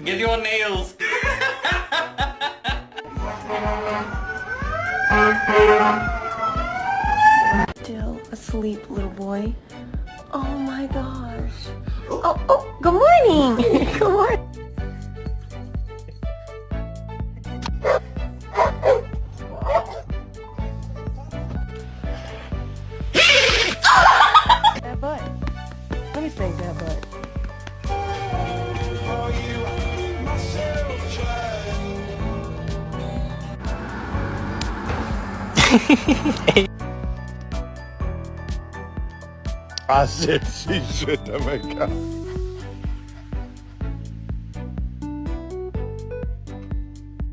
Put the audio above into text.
Get your nails. Still asleep, little boy. Oh my gosh. Oh, good morning. Good morning. That butt. Let me spank that butt. Ah, sì, sì, dammi